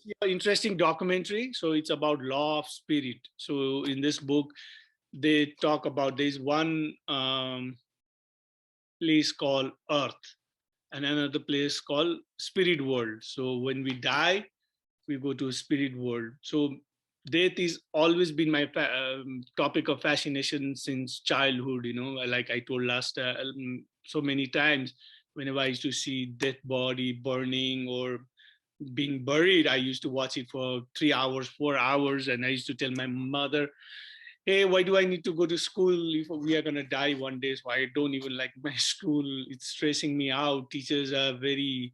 Yeah, interesting documentary. So it's about law of spirit. So in this book, they talk about there's one place called Earth and another place called Spirit World. So when we die, we go to spirit world. So death is always been my topic of fascination since childhood. Like I told last so many times, whenever I used to see dead body burning or being buried, I used to watch it for 3 hours, 4 hours, and I used to tell my mother, hey, why do I need to go to school if we are going to die one day? So I don't even like my school. It's stressing me out. Teachers are very,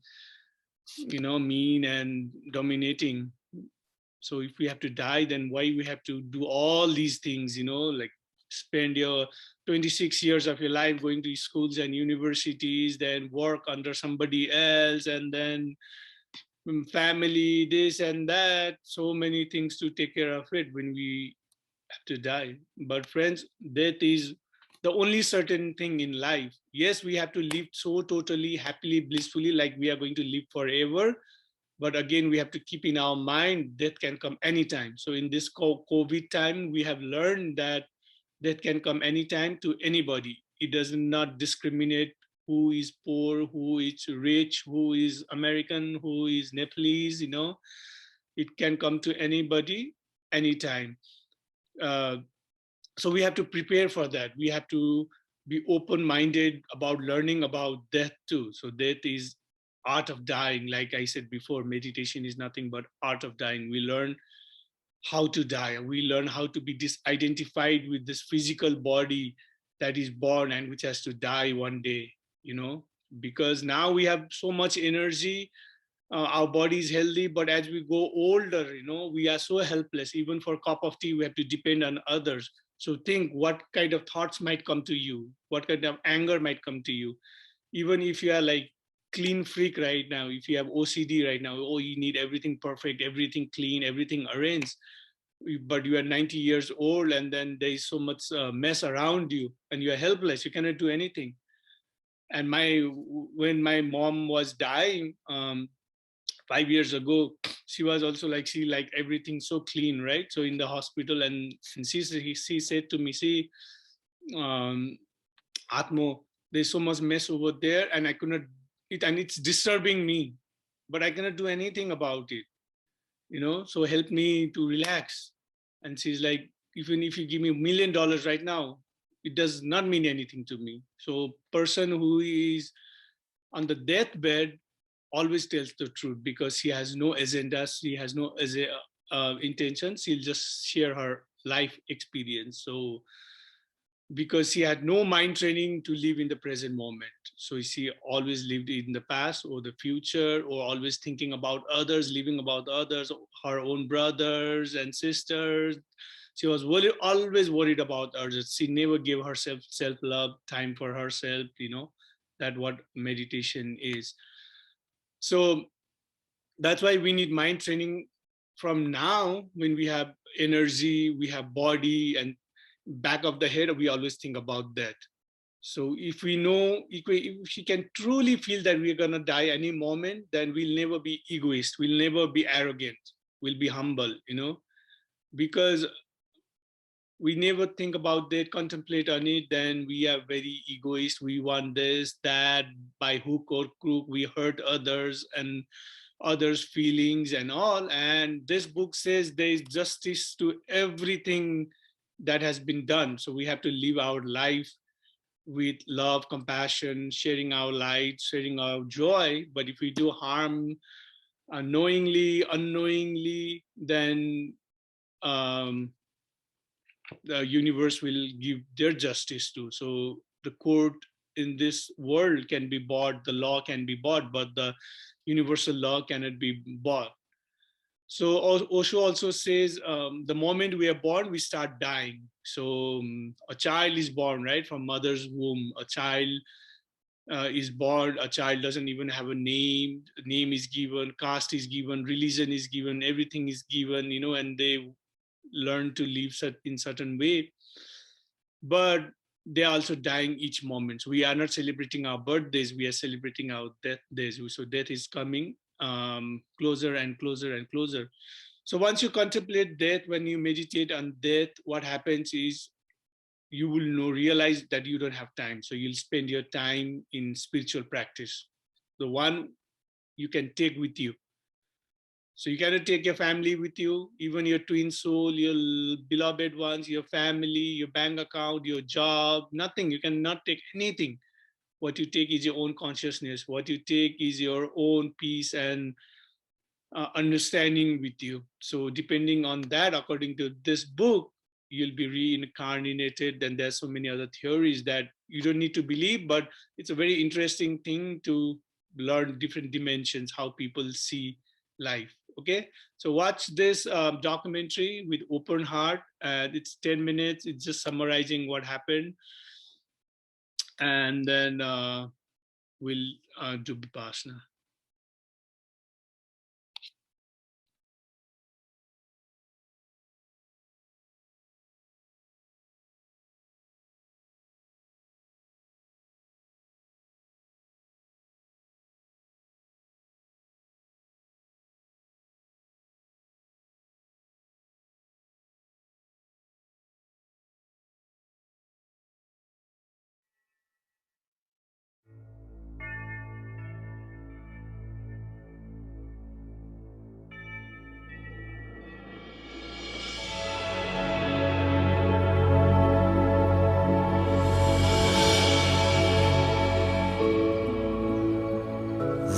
mean and dominating. So if we have to die, then why we have to do all these things, like spend your 26 years of your life going to schools and universities, then work under somebody else, and then family, this and that, so many things to take care of it when we have to die. But friends, death is the only certain thing in life. Yes, we have to live so totally happily, blissfully, like we are going to live forever. But again, we have to keep in our mind death can come anytime. So in this COVID time, we have learned that death can come anytime to anybody. It does not discriminate who is poor, who is rich, who is American, who is Nepalese. It can come to anybody anytime. uh, so we have to prepare for that. We have to be open-minded about learning about death too. So death is art of dying. Like I said before, meditation is nothing but art of dying. We learn how to die. We learn how to be disidentified with this physical body that is born and which has to die one day, because now we have so much energy. Our body is healthy, but as we go older, we are so helpless. Even for a cup of tea, we have to depend on others. So think what kind of thoughts might come to you, what kind of anger might come to you. Even if you are like clean freak right now, if you have OCD right now, oh, you need everything perfect, everything clean, everything arranged, but you are 90 years old and then there is so much mess around you and you are helpless, you cannot do anything. And when my mom was dying, 5 years ago, she was also like, she like everything so clean, right? So in the hospital, and she said to me, see, um, Atmo, there's so much mess over there, and I could not it, and it's disturbing me, but I cannot do anything about it, So help me to relax. And she's like, even if you give me $1 million right now, it does not mean anything to me. So person who is on the deathbed always tells the truth because she has no agenda, she has no intention. She'll just share her life experience. So because she had no mind training to live in the present moment. So she always lived in the past or the future, or always thinking about others, living about others, her own brothers and sisters. She was always worried about others. She never gave herself self-love, time for herself, that what meditation is. So that's why we need mind training from now. When we have energy, we have body, and back of the head, we always think about that. So if we know, if we can truly feel that we're going to die any moment, then we'll never be egoist, we'll never be arrogant, we'll be humble, because we never think about that, contemplate on it, then we are very egoist. We want this, that, by hook or crook, we hurt others and others' feelings and all. And this book says there is justice to everything that has been done. So we have to live our life with love, compassion, sharing our light, sharing our joy. But if we do harm knowingly, unknowingly, then um, the universe will give their justice to. So the court in this world can be bought, the law can be bought, but the universal law cannot be bought. So Osho also says the moment we are born, we start dying. So a child is born, right, from mother's womb. A child is born. A child doesn't even have a name. Name is given, caste is given, religion is given, everything is given, and they learn to live in certain way. But they are also dying each moment. So we are not celebrating our birthdays, we are celebrating our death days. So death is coming closer and closer and closer. So once you contemplate death, when you meditate on death, what happens is you will realize that you don't have time. So you'll spend your time in spiritual practice, the one you can take with you. So you cannot take your family with you, even your twin soul, your beloved ones, your family, your bank account, your job, nothing. You cannot take anything. What you take is your own consciousness. What you take is your own peace and understanding with you. So depending on that, according to this book, you'll be reincarnated. Then there's so many other theories that you don't need to believe, but it's a very interesting thing to learn different dimensions, how people see life. Okay, so watch this documentary with open heart. It's 10 minutes. It's just summarizing what happened, and then we'll do Vipassana.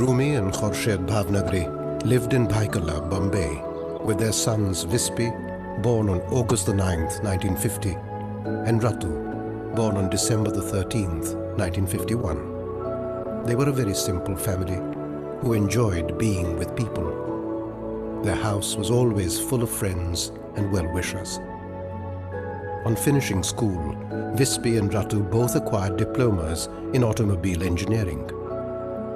Rumi and Khorshid Bhavnagri lived in Bhaikala, Bombay, with their sons Vispi, born on August the 9th, 1950, and Ratu, born on December the 13th, 1951. They were a very simple family who enjoyed being with people. Their house was always full of friends and well-wishers. On finishing school, Vispi and Ratu both acquired diplomas in automobile engineering.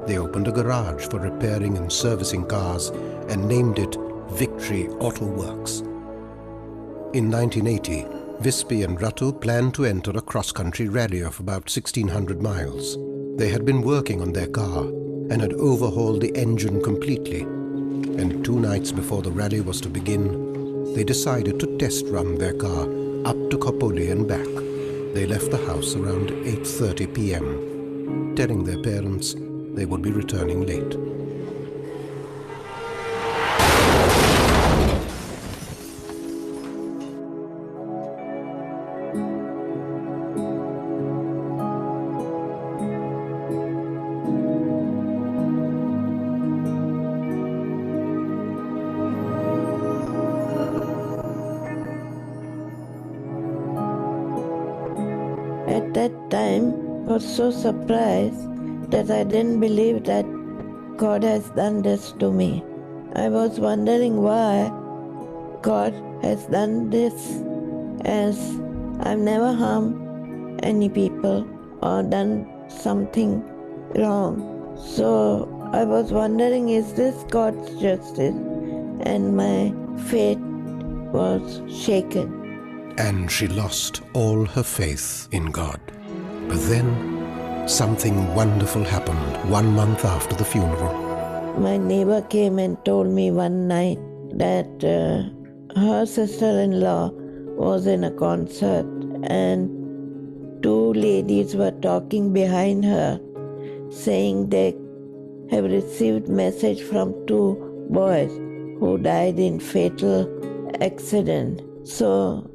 They opened a garage for repairing and servicing cars and named it Victory Auto Works. In 1980, Vispi and Ratu planned to enter a cross-country rally of about 1,600 miles. They had been working on their car and had overhauled the engine completely. And 2 nights before the rally was to begin, they decided to test run their car up to Khopoli and back. They left the house around 8:30 p.m., telling their parents they would be returning late. At that time, I was so surprised that I didn't believe that God has done this to me. I was wondering why God has done this, as I've never harmed any people or done something wrong. So I was wondering, is this God's justice? And my faith was shaken. And she lost all her faith in God. But then, something wonderful happened 1 month after the funeral. My neighbor came and told me one night that her sister-in-law was in a concert and 2 ladies were talking behind her, saying they have received message from 2 boys who died in fatal accident. So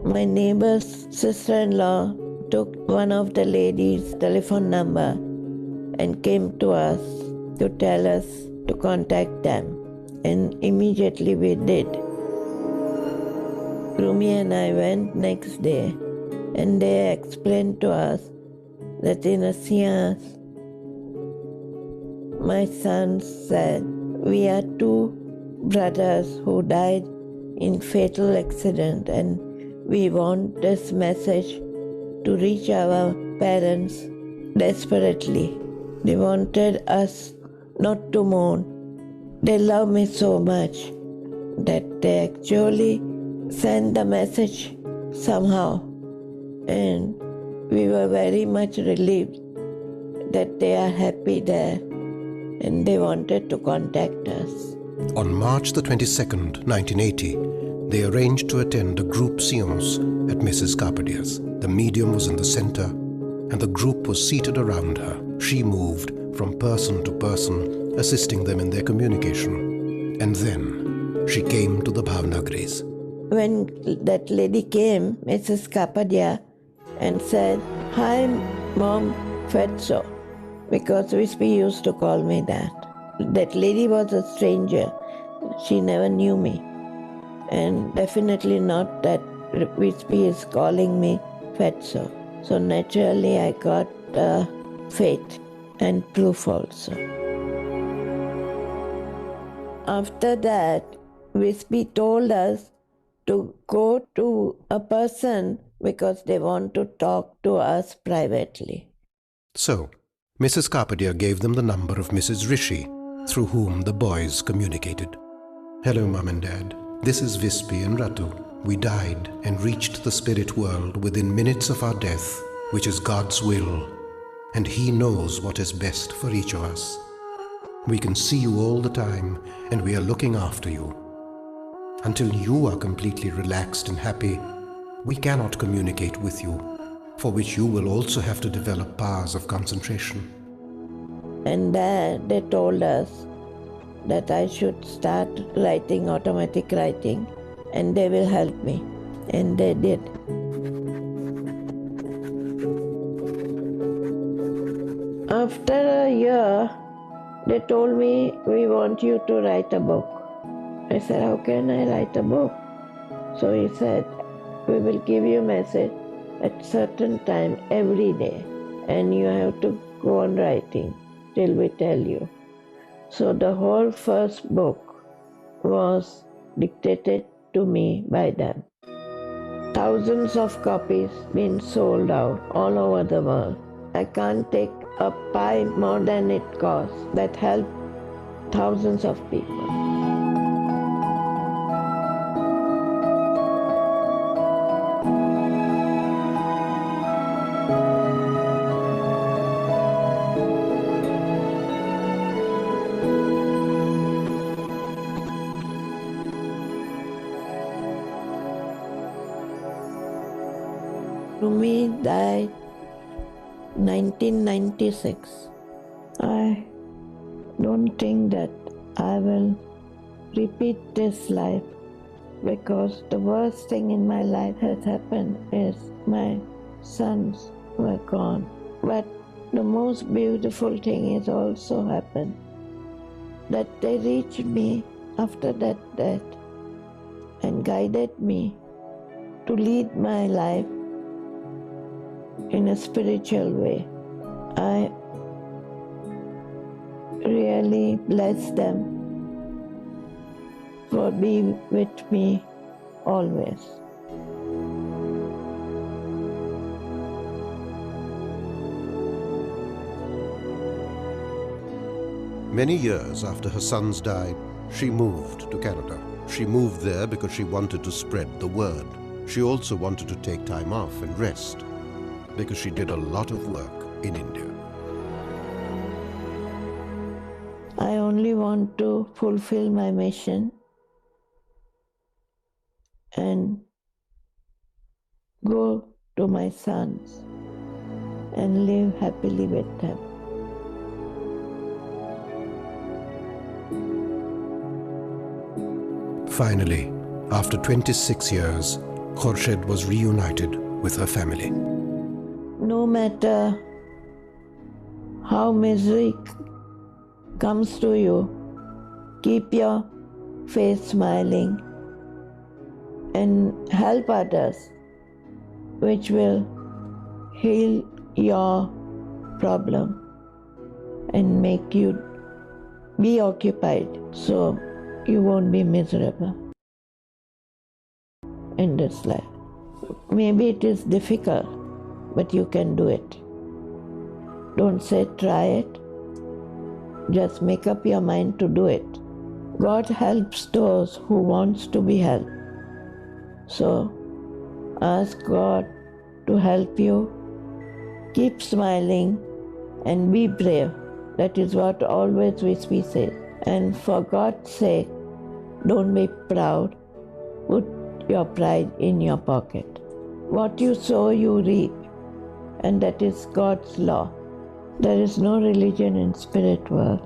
my neighbor's sister-in-law took one of the ladies' telephone number and came to us to tell us to contact them. And immediately we did. Rumi and I went next day, and they explained to us that in a seance, my son said, we are 2 brothers who died in fatal accident, and we want this message to reach our parents desperately. They wanted us not to mourn. They love me so much that they actually sent the message somehow. And we were very much relieved that they are happy there. and they wanted to contact us. On March the 22nd, 1980, they arranged to attend a group séance at Mrs. Carpedier's. The medium was in the center, and the group was seated around her. She moved from person to person, assisting them in their communication. And then she came to the Bhavnagris. When that lady came, Mrs. Kapadia, and said, "Hi, Mom Fetso," because Wispy used to call me that. That lady was a stranger. She never knew me. And definitely not that Wispy is calling me Fetso. So naturally I got faith and proof also. After that, Wispy told us to go to a person because they want to talk to us privately. So, Mrs. Carpedier gave them the number of Mrs. Rishi, through whom the boys communicated. "Hello, Mum and Dad. This is Vispi and Ratu. We died and reached the spirit world within minutes of our death, which is God's will, and He knows what is best for each of us. We can see you all the time, and we are looking after you. Until you are completely relaxed and happy, we cannot communicate with you, for which you will also have to develop powers of concentration." And then they told us that I should start writing automatic writing and they will help me. And they did. After a year, they told me, "We want you to write a book." I said, "How can I write a book?" So he said, "We will give you a message at certain time every day, and you have to go on writing till we tell you." So the whole first book was dictated to me by them. Thousands of copies been sold out all over the world. I can't take a pie more than it costs. That helped thousands of people. Rumi died 1996. I don't think that I will repeat this life because the worst thing in my life has happened is my sons were gone. But the most beautiful thing has also happened, that they reached me after that death and guided me to lead my life in a spiritual way. I really bless them for being with me always. Many years after her sons died, she moved to Canada. She moved there because she wanted to spread the word. She also wanted to take time off and rest, because she did a lot of work in India. I only want to fulfill my mission and go to my sons and live happily with them. Finally, after 26 years, Khorshid was reunited with her family. No matter how misery comes to you, keep your face smiling and help others, which will heal your problem and make you be occupied so you won't be miserable in this life. Maybe it is difficult, but you can do it. Don't say try it. Just make up your mind to do it. God helps those who wants to be helped. So ask God to help you. Keep smiling and be brave. That is what always we say. And for God's sake, don't be proud. Put your pride in your pocket. What you sow, you reap. And that is God's law. There is no religion in spirit world.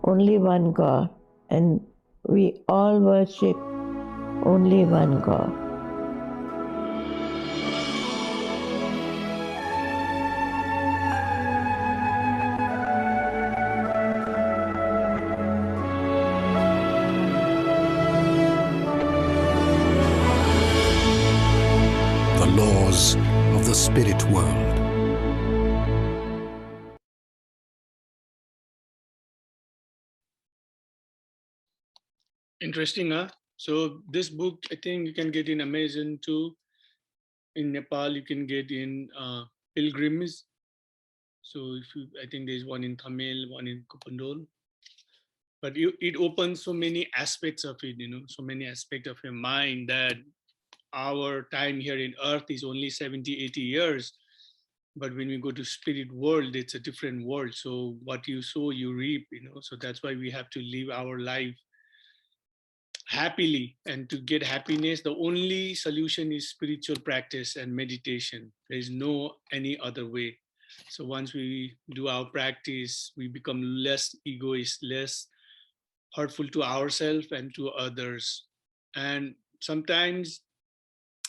Only one God. And we all worship only one God. The laws of the spirit world. Interesting, huh? So this book, I think you can get in Amazon too. In Nepal, you can get in Pilgrims. So if you, I think there's one in Tamil, one in Kupandol. But it opens so many aspects of it, so many aspects of your mind, that our time here in earth is only 70, 80 years. But when we go to spirit world, it's a different world. So what you sow, you reap, so that's why we have to live our life happily. And to get happiness, the only solution is spiritual practice and meditation. There is no any other way. So once we do our practice, we become less egoist, less hurtful to ourselves and to others. And sometimes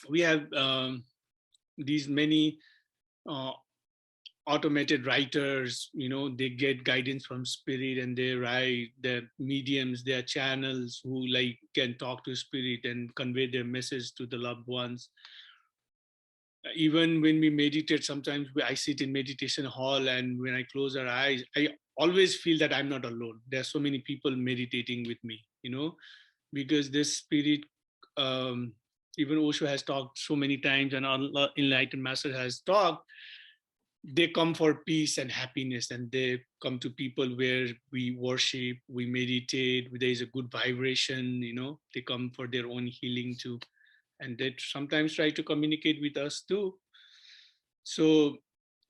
we have these many uh, automated writers, they get guidance from spirit and they write. They're mediums, they're channels who like can talk to spirit and convey their message to the loved ones. Even when we meditate, sometimes I sit in meditation hall, and when I close our eyes, I always feel that I'm not alone. There are so many people meditating with me, because this spirit, um, even Osho has talked so many times, and Allah enlightened master has talked, they come for peace and happiness, and they come to people where we worship, we meditate, there is a good vibration, they come for their own healing too. And they sometimes try to communicate with us too. So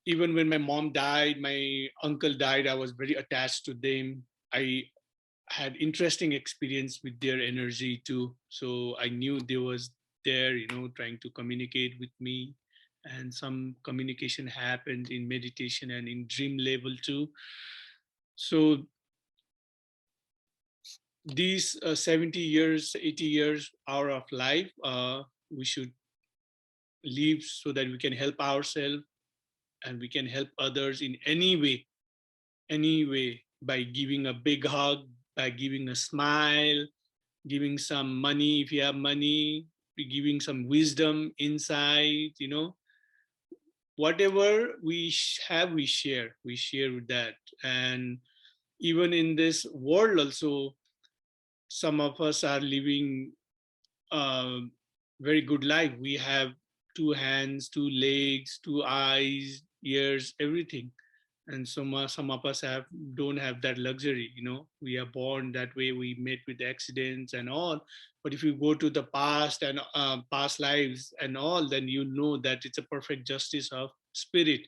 even when my mom died, my uncle died, I was very attached to them. I had interesting experience with their energy too. So I knew they was there, trying to communicate with me. And some communication happened in meditation and in dream level too. So these 70 years, 80 years, hour of life, we should live so that we can help ourselves and we can help others in any way, by giving a big hug, by giving a smile, giving some money if you have money, giving some wisdom, insight, whatever we have, we share with that. And even in this world also, some of us are living a very good life. We have two hands, two legs, two eyes, ears, everything. And some of us don't have that luxury. We are born that way, we met with accidents and all. But if you go to the past and past lives and all, then you know that it's a perfect justice of spirit,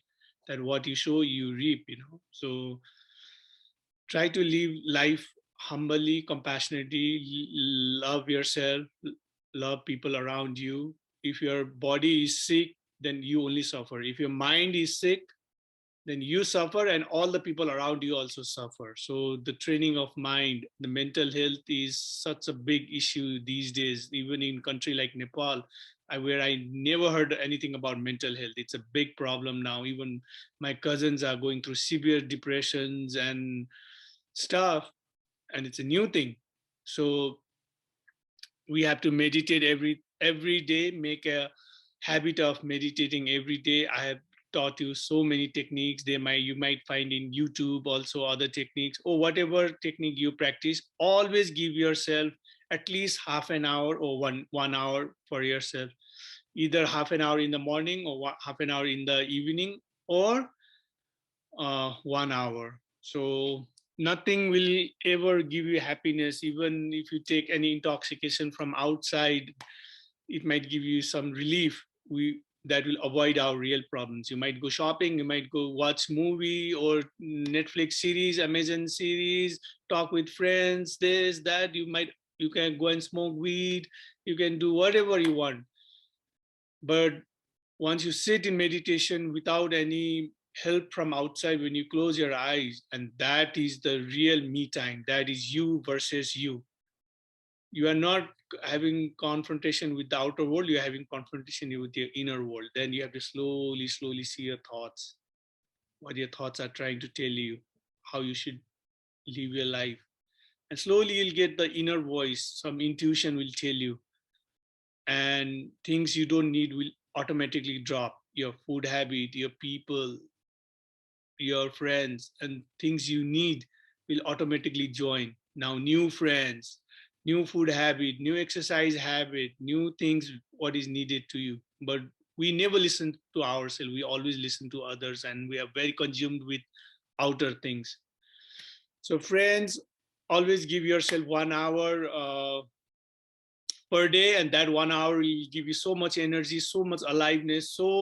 that what you sow you reap. So try to live life humbly, compassionately, love yourself, love people around you. If your body is sick, then you only suffer. If your mind is sick, then you suffer and all the people around you also suffer. So the training of mind, the mental health is such a big issue these days, even in country like Nepal, where I never heard anything about mental health. It's a big problem now. Even my cousins are going through severe depressions and stuff, and it's a new thing. So we have to meditate every day, make a habit of meditating every day. I have taught you so many techniques. You might find in YouTube also other techniques, or whatever technique you practice, always give yourself at least half an hour or one hour for yourself, either half an hour in the morning or half an hour in the evening, or 1 hour. So nothing will ever give you happiness. Even if you take any intoxication from outside, it might give you some relief. that will avoid our real problems. You might go shopping, you might go watch movie or Netflix series, Amazon series, talk with friends, this, that. You can go and smoke weed, you can do whatever you want. But once you sit in meditation without any help from outside, when you close your eyes, and that is the real me time, that is you versus you. You are not having confrontation with the outer world, you're having confrontation with your inner world. Then you have to slowly see your thoughts, what your thoughts are trying to tell you, how you should live your life. And slowly you'll get the inner voice, some intuition will tell you, and things you don't need will automatically drop. Your food habit, your people, your friends, and things you need will automatically join. Now, new friends, new food habit, new exercise habit, new things, what is needed to you. But we never listen to ourselves. We always listen to others, and we are very consumed with outer things. So, friends, always give yourself 1 hour per day, and that 1 hour will give you so much energy, so much aliveness, so